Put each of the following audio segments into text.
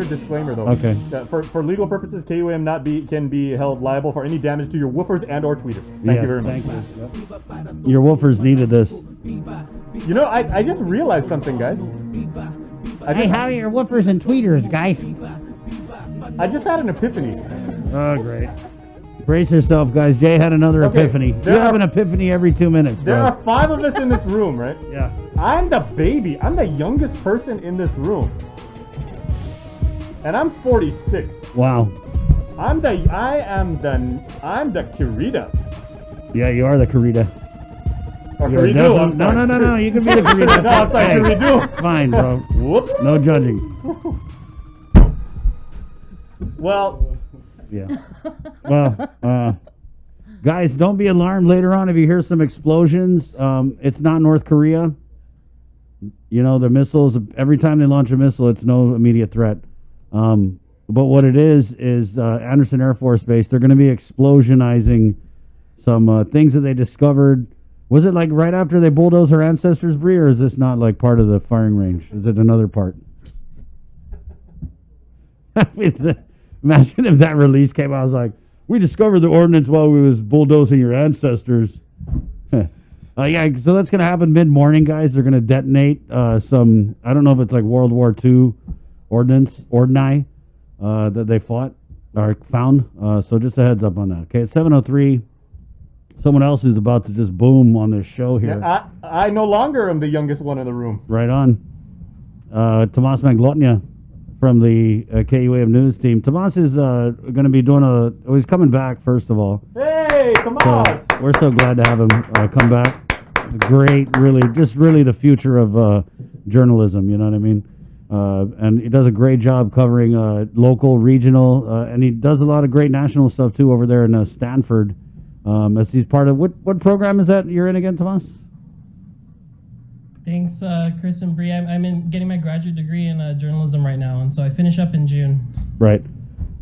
disclaimer though. Okay. For legal purposes, KUAM can be held liable for any damage to your woofers and or tweeters. Thank you very much. Thank you. Your woofers needed this. You know, I just realized something, guys. Hey, how are your woofers and tweeters, guys? I just had an epiphany. Oh, great. Brace yourself, guys. Jay had another epiphany. You have an epiphany every 2 minutes, bro. There are 5 of us in this room, right? Yeah. I'm the baby. I'm the youngest person in this room. And I'm 46. Wow. I'm the Kirita. Yeah, you are the Karita. Or Kiridu, I'm sorry. No. You can be the Karita. No, I'm sorry, Kiridu. Fine, bro. Whoops. No judging. Well. Yeah. Well, guys, don't be alarmed later on if you hear some explosions. It's not North Korea. You know, the missiles, every time they launch a missile, it's no immediate threat. But what it is Anderson Air Force Base, they're going to be explosionizing some things that they discovered. Was it like right after they bulldozed our ancestors, Bree, or is this not like part of the firing range? Is it another part? Imagine if that release came out. I was like, we discovered the ordnance while we was bulldozing your ancestors. Yeah, so that's going to happen mid-morning, guys. They're going to detonate some, I don't know if it's like World War II ordnance that they fought or found. So just a heads up on that. Okay, at 7:03, someone else who's about to just boom on this show here. Yeah, I no longer am the youngest one in the room. Right on. Tomas Manglona from the KUAM news team. Tomas is going to be doing he's coming back, first of all. Hey, Tomas! So we're so glad to have him come back. Great, really the future of journalism, you know what I mean? And he does a great job covering local, regional, and he does a lot of great national stuff too over there in Stanford. As he's part of, what program is that you're in again, Tomas? Thanks, Chris and Bree. I'm getting my graduate degree in journalism right now, and so I finish up in June. Right.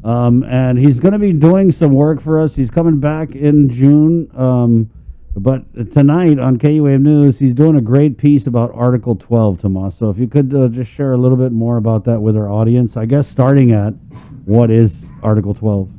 And he's going to be doing some work for us. He's coming back in June. But tonight on KUAM News, he's doing a great piece about Article 12, Tomas. So if you could just share a little bit more about that with our audience, I guess starting at what is Article 12?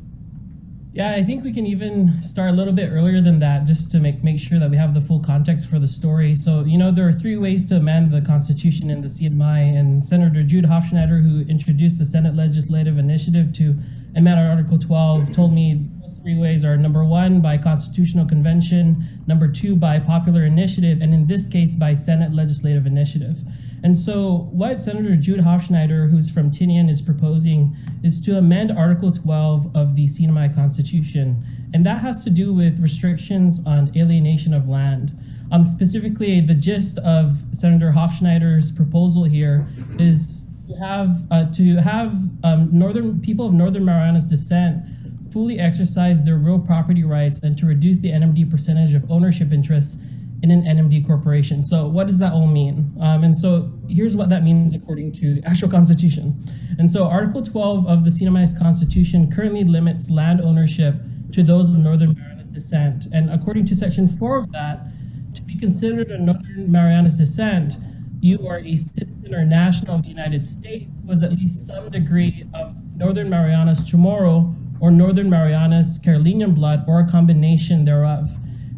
Yeah, I think we can even start a little bit earlier than that, just to make sure that we have the full context for the story. So, you know, there are 3 ways to amend the Constitution in the CNMI, and Senator Jude Hofschneider, who introduced the Senate Legislative Initiative to amend Article 12, told me those 3 ways are: number 1, by constitutional convention; number 2, by popular initiative; and in this case, by Senate Legislative Initiative. And so what Senator Jude Hofschneider, who's from Tinian, is proposing is to amend Article 12 of the CNMI Constitution. And that has to do with restrictions on alienation of land. Specifically, the gist of Senator Hofschneider's proposal here is to have northern people of Northern Marianas descent fully exercise their real property rights and to reduce the NMD percentage of ownership interests in an NMD corporation. So what does that all mean? And so here's what that means according to the actual Constitution. And so Article 12 of the CNMI's Constitution currently limits land ownership to those of Northern Marianas descent. And according to Section 4 of that, to be considered a Northern Marianas descent, you are a citizen or national of the United States who has at least some degree of Northern Marianas Chamorro or Northern Marianas Carolinian blood or a combination thereof.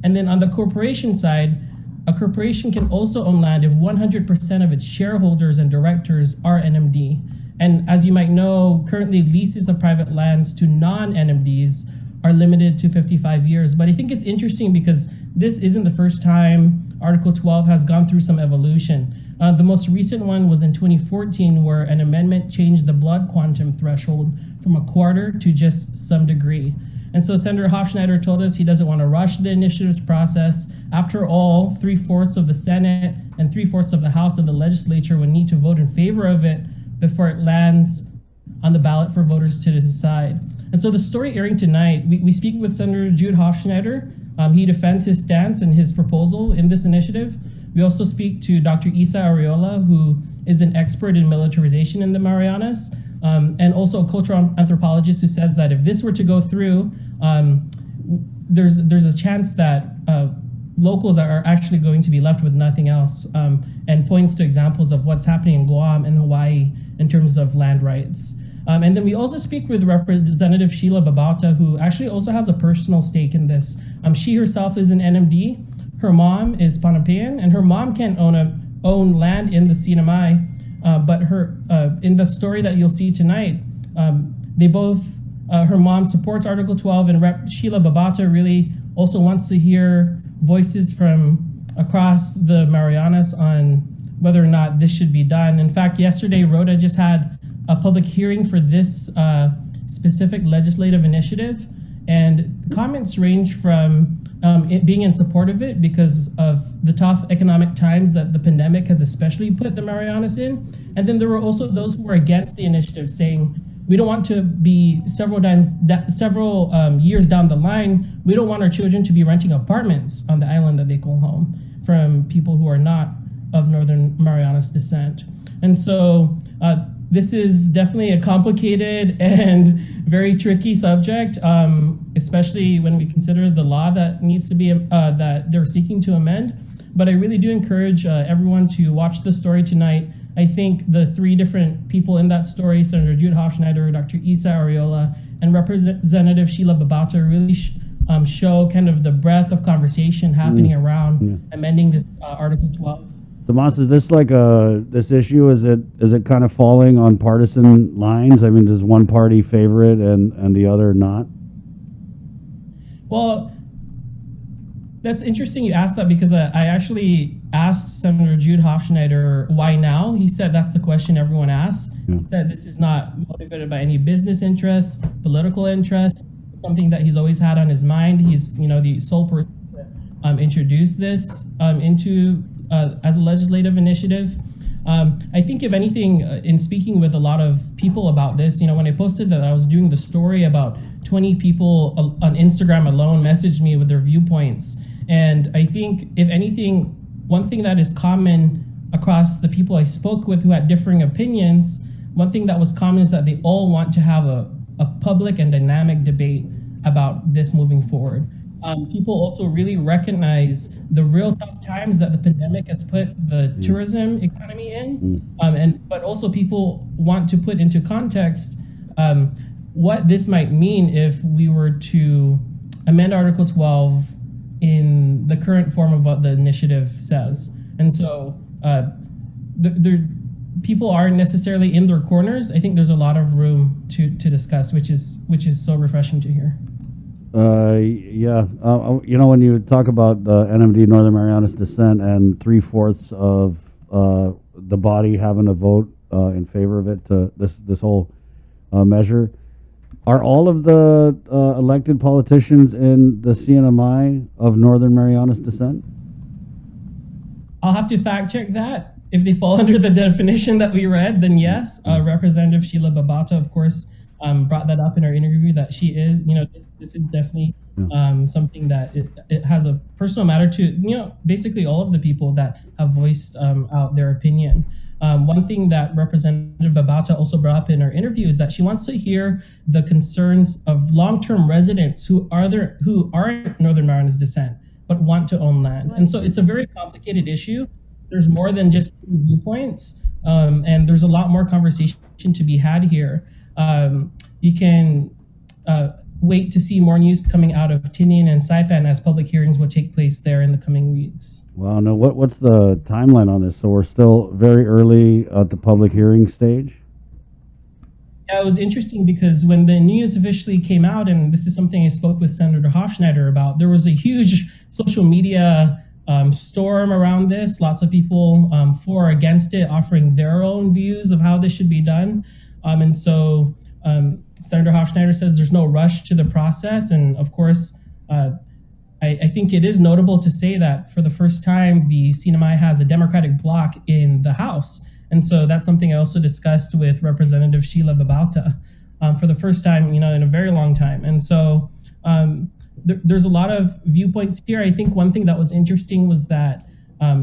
And then on the corporation side, a corporation can also own land if 100% of its shareholders and directors are NMD. And as you might know, currently leases of private lands to non-NMDs are limited to 55 years. But I think it's interesting because this isn't the first time Article 12 has gone through some evolution. The most recent one was in 2014, where an amendment changed the blood quantum threshold from a quarter to just some degree. And so Senator Hofschneider told us he doesn't want to rush the initiatives process. After all, 3/4 of the Senate and 3/4 of the House of the legislature would need to vote in favor of it before it lands on the ballot for voters to decide. And so the story airing tonight, we speak with Senator Jude Hofschneider. He defends his stance and his proposal in this initiative. We also speak to Dr. Isa Arreola, who is an expert in militarization in the Marianas, and also a cultural anthropologist who says that if this were to go through, there's a chance that locals are actually going to be left with nothing else, and points to examples of what's happening in Guam and Hawaii in terms of land rights. And then we also speak with Representative Sheila Babauta, who actually also has a personal stake in this. She herself is an NMD. Her mom is Pohnpeian, and her mom can't own land in the CNMI. But her in the story that you'll see tonight, they both, her mom supports Article 12, and Rep. Sheila Babauta really also wants to hear voices from across the Marianas on whether or not this should be done. In fact, yesterday, Rhoda just had a public hearing for this specific legislative initiative, and comments range from it being in support of it because of the tough economic times that the pandemic has especially put the Marianas in, and then there were also those who were against the initiative, saying we don't want to be several years down the line, we don't want our children to be renting apartments on the island that they call home from people who are not of Northern Marianas descent. And so this is definitely a complicated and very tricky subject, especially when we consider the law that needs to be, that they're seeking to amend. But I really do encourage everyone to watch the story tonight. I think the three different people in that story, Senator Jude Hofschneider, Dr. Isa Arreola, and Representative Sheila Babauta, really show kind of the breadth of conversation happening around amending this Article 12. Tomas, is this like this issue? Is it kind of falling on partisan lines? I mean, does one party favor it and the other not? Well, that's interesting you asked that, because I actually asked Senator Jude Hofschneider why now. He said that's the question everyone asks. He said this is not motivated by any business interests, political interests, something that he's always had on his mind. He's the sole person to introduce this into as a legislative initiative. I think, if anything, in speaking with a lot of people about this, when I posted that I was doing the story, about 20 people on Instagram alone messaged me with their viewpoints. And I think, if anything, one thing that is common across the people I spoke with who had differing opinions, one thing that was common is that they all want to have a public and dynamic debate about this moving forward. People also really recognize the real tough times that the pandemic has put the tourism economy in, but also people want to put into context what this might mean if we were to amend Article 12 in the current form of what the initiative says. And so people aren't necessarily in their corners. I think there's a lot of room to discuss, which is so refreshing to hear. When you talk about the NMD Northern Marianas descent and 3/4 of the body having a vote in favor of it, to this whole measure, are all of the elected politicians in the CNMI of Northern Marianas descent? I'll have to fact check that. If they fall under the definition that we read, then yes. Representative Sheila Babauta, of course, brought that up in our interview, that she is, this is definitely something that it has a personal matter to, basically all of the people that have voiced out their opinion. One thing that Representative Babauta also brought up in our interview is that she wants to hear the concerns of long-term residents who aren't Northern Marianas descent, but want to own land. And so it's a very complicated issue. There's more than just viewpoints, and there's a lot more conversation to be had here. You can wait to see more news coming out of Tinian and Saipan, as public hearings will take place there in the coming weeks. Well, no, what's the timeline on this? So we're still very early at the public hearing stage? Yeah, it was interesting because when the news officially came out, and this is something I spoke with Senator Hofschneider about, there was a huge social media storm around this. Lots of people for or against it, offering their own views of how this should be done. And so Senator Hofschneider says there's no rush to the process. And of course, I think it is notable to say that for the first time, the CNMI has a Democratic bloc in the House. And so that's something I also discussed with Representative Sheila Babauta for the first time, in a very long time. And so there's a lot of viewpoints here. I think one thing that was interesting was that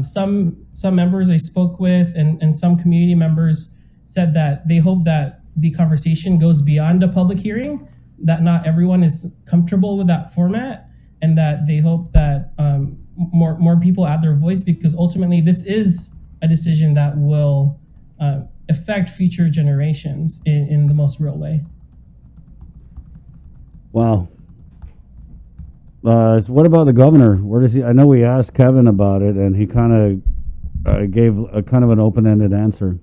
some members I spoke with and some community members said that they hope that the conversation goes beyond a public hearing, that not everyone is comfortable with that format, and that they hope that more people add their voice, because ultimately this is a decision that will affect future generations in the most real way. Wow. What about the governor? Where does he? I know we asked Kevin about it, and he kind of gave a kind of an open-ended answer.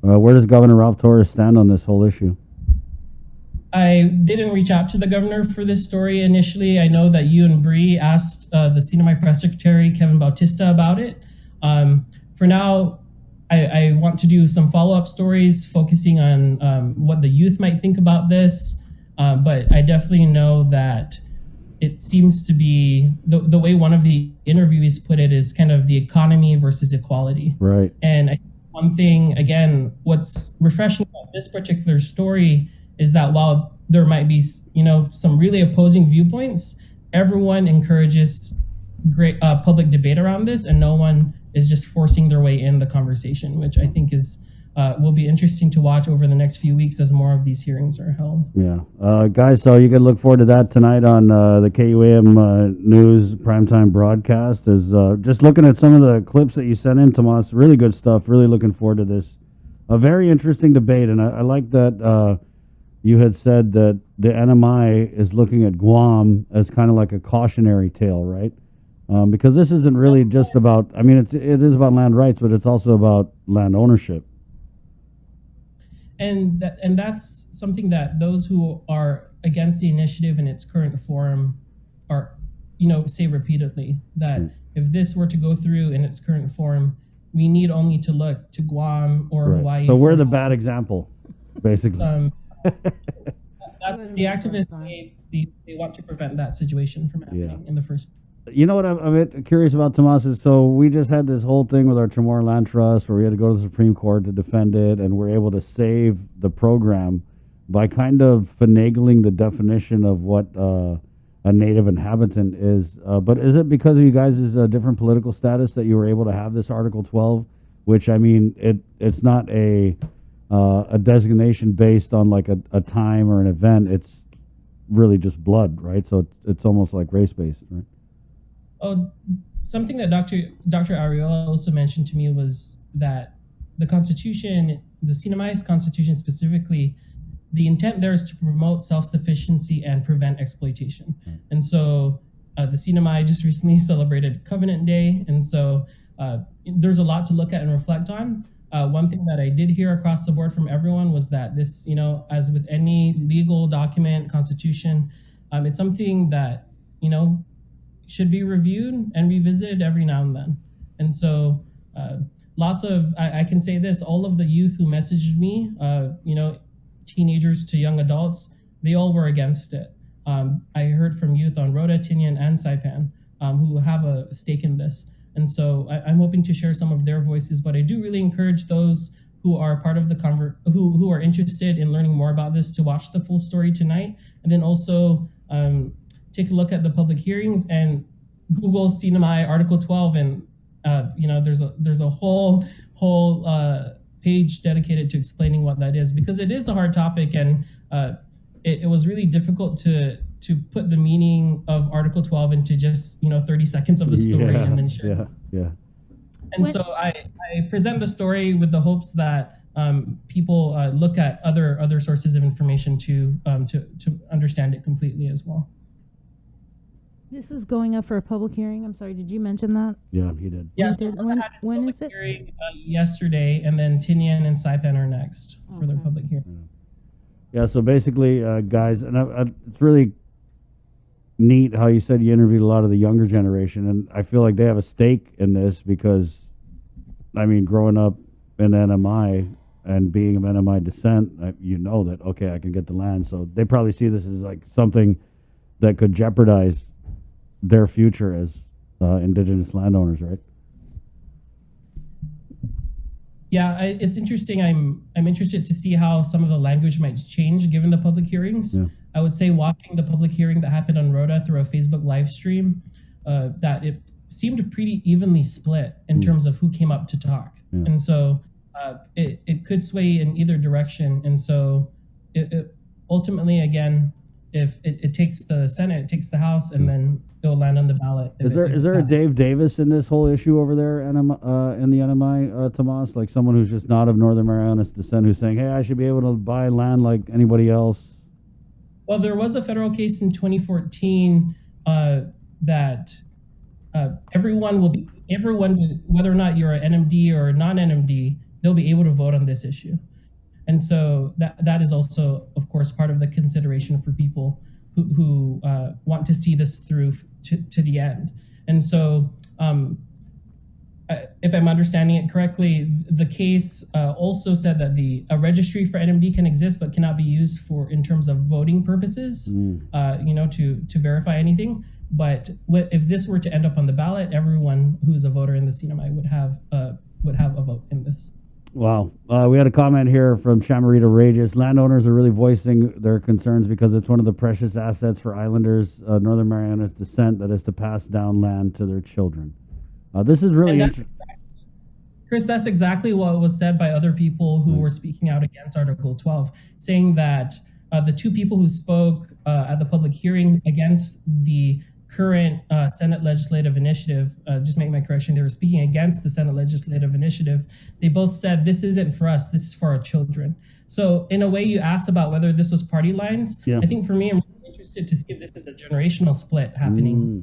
Where does Governor Ralph Torres stand on this whole issue? I didn't reach out to the governor for this story initially. I know that you and Bree asked the CNMI press secretary, Kevin Bautista, about it. For now, I want to do some follow-up stories focusing on what the youth might think about this. But I definitely know that it seems to be the way one of the interviewees put it is kind of the economy versus equality. Right. And I think one thing, again, what's refreshing about this particular story is that while there might be, some really opposing viewpoints, everyone encourages great public debate around this, and no one is just forcing their way in the conversation, which I think is will be interesting to watch over the next few weeks as more of these hearings are held. Yeah. Guys, so you can look forward to that tonight on the KUAM News Primetime broadcast. Is just looking at some of the clips that you sent in, Tomas. Really good stuff. Really looking forward to this. A very interesting debate, and I like that you had said that the NMI is looking at Guam as kind of like a cautionary tale, right? Because this isn't really just about, I mean, it is about land rights, but it's also about land ownership. And that's something that those who are against the initiative in its current form are, say repeatedly, that if this were to go through in its current form, we need only to look to Guam or Hawaii. So we're the bad example, basically. The activists, they want to prevent that situation from happening in the first place. You know what I'm a bit curious about, Tomas, is so we just had this whole thing with our Chamorro Land Trust where we had to go to the Supreme Court to defend it, and we're able to save the program by kind of finagling the definition of what a native inhabitant is. But is it because of you guys' different political status that you were able to have this Article 12, which, I mean, it's not a designation based on like a time or an event. It's really just blood, right? So it's almost like race-based, right? Oh, something that Dr. Ariola also mentioned to me was that the Constitution, the CNMI's Constitution specifically, the intent there is to promote self-sufficiency and prevent exploitation. And so the CNMI just recently celebrated Covenant Day, and so there's a lot to look at and reflect on. One thing that I did hear across the board from everyone was that this, as with any legal document, Constitution, it's something that, should be reviewed and revisited every now and then. And so I can say this, all of the youth who messaged me, teenagers to young adults, they all were against it. I heard from youth on Rhoda, Tinian, and Saipan who have a stake in this. And so I'm hoping to share some of their voices, but I do really encourage those who are part of the who are interested in learning more about this to watch the full story tonight, and then also take a look at the public hearings and Google CNMI Article 12, and there's a whole page dedicated to explaining what that is, because it is a hard topic, and it was really difficult to put the meaning of Article 12 into just 30 seconds of the story and then share. Yeah. And so I present the story with the hopes that people look at other sources of information to understand it completely as well. This is going up for a public hearing. I'm sorry, did you mention that? Yeah, he did. Yes. Yeah, when is it? Hearing, yesterday, and then Tinian and Saipan are next for their public hearing. Yeah, so basically, guys, and it's really neat how you said you interviewed a lot of the younger generation, and I feel like they have a stake in this because, I mean, growing up in NMI and being of NMI descent, that, okay, I can get the land. So they probably see this as like something that could jeopardize their future as indigenous landowners, right? Yeah, it's interesting. I'm interested to see how some of the language might change given the public hearings. Yeah. I would say watching the public hearing that happened on Rhoda through a Facebook live stream, that it seemed pretty evenly split in terms of who came up to talk. Yeah. And so it could sway in either direction. And so it ultimately, again, if it takes the Senate, it takes the House, and then it'll land on the ballot. Is there a Dave Davis in this whole issue over there, in the NMI, Tomas? Like someone who's just not of Northern Marianas descent, who's saying, "Hey, I should be able to buy land like anybody else." Well, there was a federal case in 2014 that everyone, whether or not you're an NMD or a non-NMD, they'll be able to vote on this issue. And so that is also, of course, part of the consideration for people who want to see this through to the end. And so, if I'm understanding it correctly, the case also said that a registry for NMD can exist, but cannot be used in terms of voting purposes, to verify anything. But if this were to end up on the ballot, everyone who's a voter in the CNMI would have a vote in this. Wow. We had a comment here from Chamarita Rages. Landowners are really voicing their concerns because it's one of the precious assets for islanders, Northern Marianas descent, that is to pass down land to their children. This is really interesting. Chris, that's exactly what was said by other people who were speaking out against Article 12, saying that the two people who spoke at the public hearing against the current Senate legislative initiative, just make my correction, they were speaking against the Senate legislative initiative. They both said, this isn't for us, this is for our children. So in a way, you asked about whether this was party lines. Yeah. I think for me, I'm really interested to see if this is a generational split happening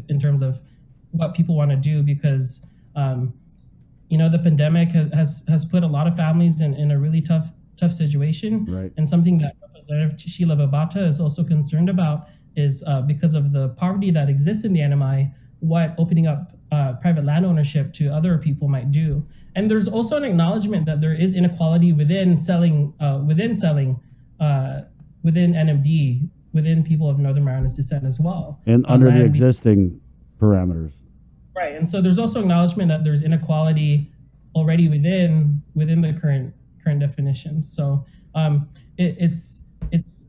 in terms of what people want to do, because the pandemic has put a lot of families in a really tough situation. Right. And something that Representative Sheila Babata is also concerned about is because of the poverty that exists in the NMI, what opening up private land ownership to other people might do. And there's also an acknowledgement that there is inequality within NMD, within people of Northern Marianas descent as well. And under the existing parameters. Right. And so there's also acknowledgement that there's inequality already within the current definitions. So it's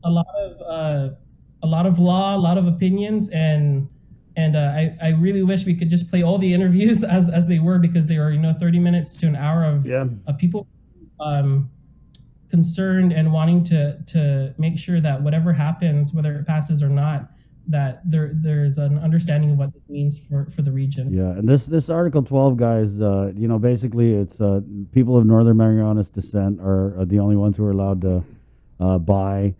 a lot of law, a lot of opinions, and I really wish we could just play all the interviews as they were, because they were 30 minutes to an hour of people concerned and wanting to make sure that whatever happens, whether it passes or not, that there's an understanding of what this means for the region. Yeah, and this Article 12, guys, basically it's people of Northern Marianas descent are the only ones who are allowed to buy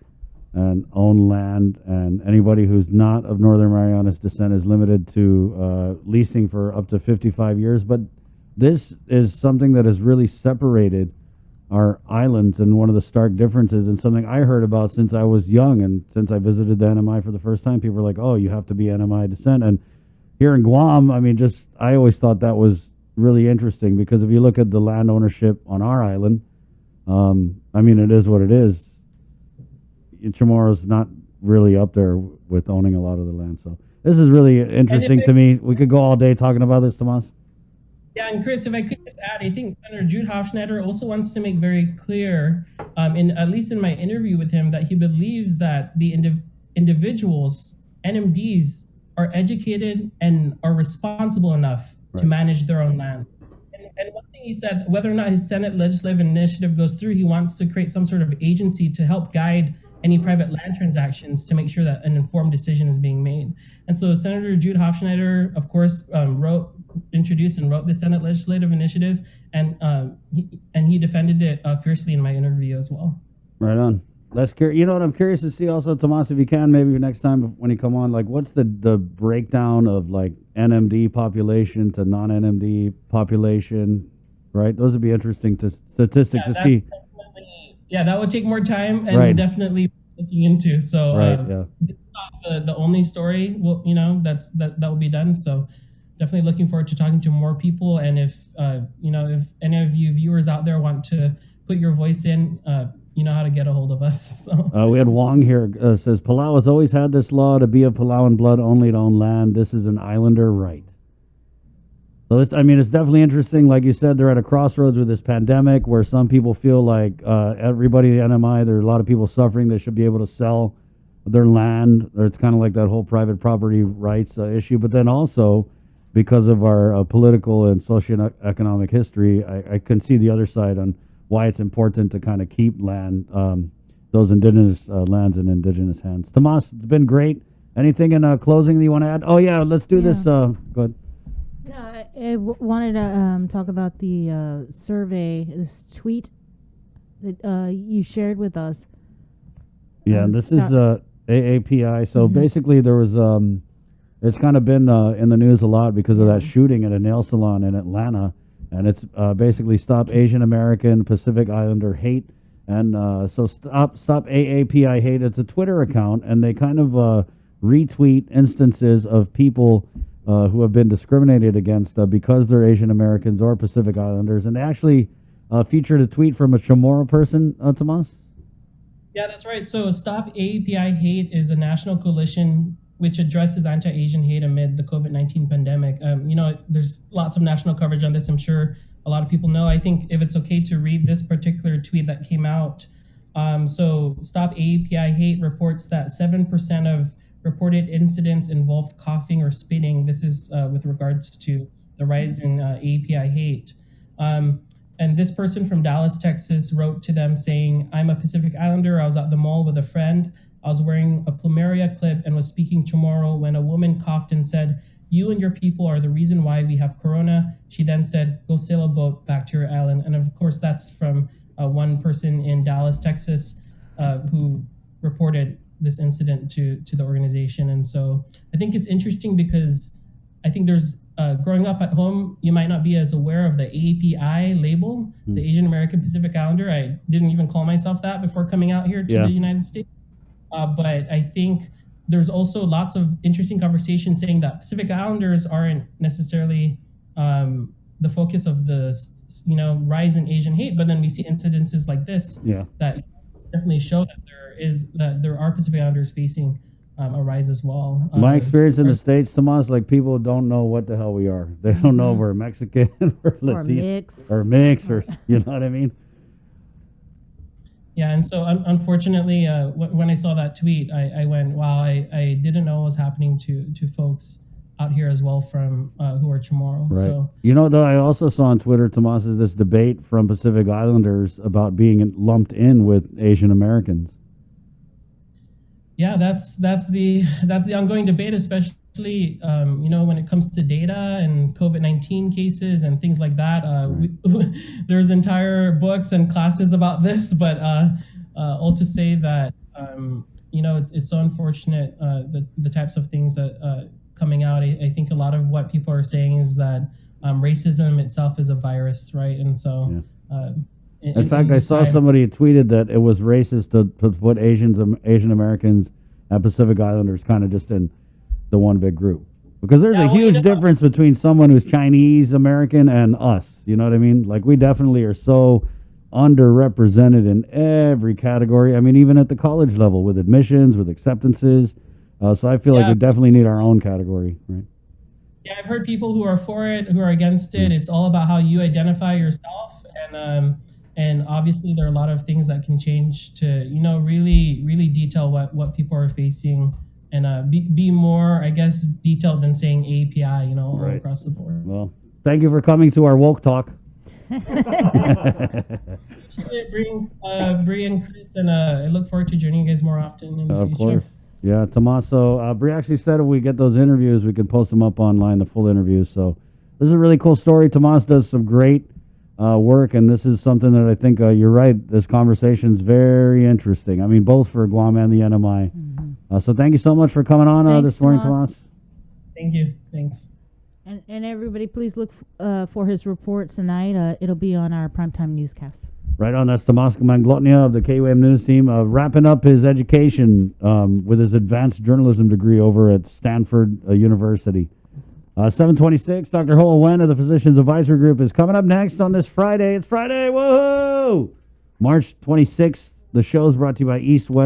and own land, and anybody who's not of Northern Marianas descent is limited to leasing for up to 55 years. But this is something that has really separated our islands, and one of the stark differences, and something I heard about since I was young, and since I visited the NMI for the first time, people were like, "Oh, you have to be NMI descent." And here in Guam, I always thought that was really interesting, because if you look at the land ownership on our island, it is what it is. Chamorro's not really up there with owning a lot of the land. So this is really interesting to me. We could go all day talking about this, Tomas. Yeah, and Chris, if I could just add, I think Senator Jude Hofschneider also wants to make very clear, at least in my interview with him, that he believes that the individuals, NMDs, are educated and are responsible enough to manage their own land. And one thing he said, whether or not his Senate legislative initiative goes through, he wants to create some sort of agency to help guide any private land transactions to make sure that an informed decision is being made. And so Senator Jude Hofschneider, of course, introduced and wrote the Senate legislative initiative, and he defended it fiercely in my interview as well. Right on. That's curious. What I'm curious to see also, Tomas, if you can, maybe next time when you come on, like what's the breakdown of like NMD population to non-NMD population, right? Those would be interesting statistics to see. Yeah, that would take more time and definitely looking into. So it's not the only story. Well, that will be done. So definitely looking forward to talking to more people. And if if any of you viewers out there want to put your voice in, you know how to get a hold of us. So. We had Wong here says Palau has always had this law to be of Palauan blood only to own land. This is an islander right. So it's definitely interesting. Like you said, they're at a crossroads with this pandemic where some people feel like everybody at the NMI, there are a lot of people suffering. They should be able to sell their land, or it's kind of like that whole private property rights issue. But then also, because of our political and socioeconomic history, I can see the other side on why it's important to kind of keep land. those indigenous lands in indigenous hands. Tomas, it's been great. Anything in closing that you want to add? Oh yeah, let's do this. Go ahead. No, I wanted to talk about the survey, this tweet that you shared with us. Yeah, this is AAPI. So basically, there was it's kind of been in the news a lot because of that shooting at a nail salon in Atlanta, and it's basically Stop Asian American Pacific Islander Hate, and so stop AAPI Hate. It's a Twitter account, and they kind of retweet instances of people who have been discriminated against because they're Asian Americans or Pacific Islanders, and they actually featured a tweet from a Chamorro person, Tomas. Yeah, that's right. So Stop AAPI Hate is a national coalition which addresses anti-Asian hate amid the COVID-19 pandemic. There's lots of national coverage on this. I'm sure a lot of people know. I think if it's okay to read this particular tweet that came out. So Stop AAPI Hate reports that 7% of reported incidents involved coughing or spitting. This is with regards to the rise in AAPI hate. And this person from Dallas, Texas wrote to them saying, I'm a Pacific Islander. I was at the mall with a friend. I was wearing a plumeria clip and was speaking Chamorro when a woman coughed and said, you and your people are the reason why we have corona. She then said, go sail a boat back to your island. And of course, that's from one person in Dallas, Texas, who reported this incident to the organization. And so I think it's interesting because I think there's growing up at home, you might not be as aware of the AAPI label, the Asian American Pacific Islander. I didn't even call myself that before coming out here to the United States. But I think there's also lots of interesting conversations saying that Pacific Islanders aren't necessarily the focus of the rise in Asian hate, but then we see incidences like this that definitely show that there are Pacific Islanders facing a rise as well. My experience in the States, Tomas, like people don't know what the hell we are. They don't know if we're Mexican or Latino or mixed or you know what I mean? Yeah, and so unfortunately, when I saw that tweet, I went, wow, I didn't know what was happening to folks out here as well from who are Chamorro. Right. So, though, I also saw on Twitter, Tomas, is this debate from Pacific Islanders about being lumped in with Asian Americans. Yeah, that's the ongoing debate, especially when it comes to data and COVID-19 cases and things like that. There's entire books and classes about this, but all to say that it's so unfortunate the types of things that coming out. I think a lot of what people are saying is that racism itself is a virus, right? And so. In fact, I saw somebody tweeted that it was racist to put Asian Americans and Pacific Islanders kind of just in the one big group. Because there's a huge difference between someone who's Chinese American and us. You know what I mean? Like, we definitely are so underrepresented in every category. I mean, even at the college level with admissions, with acceptances. So I feel like we definitely need our own category, right? Yeah, I've heard people who are for it, who are against it. It's all about how you identify yourself. And obviously there are a lot of things that can change to, really, really detail what people are facing and be more, I guess, detailed than saying API, all across the board. Well, thank you for coming to our woke talk. Bree and Chris, and I look forward to joining you guys more often in the future. Of course. Yeah, Tommaso. Bree actually said if we get those interviews, we can post them up online, the full interviews. So this is a really cool story. Tomas does some great work, and this is something that I think you're right. This conversation's very interesting. I mean, both for Guam and the NMI. So thank you so much for coming on this morning, Tomas. Thank you. Thanks. And everybody, please look for his report tonight. It'll be on our primetime newscast. Right on. That's Tomas Manglona of the KUAM News Team, wrapping up his education with his advanced journalism degree over at Stanford University. 7:26, Dr. Hoa Wen of the Physicians Advisory Group is coming up next on this Friday. It's Friday. Whoa! March 26th. The show is brought to you by East West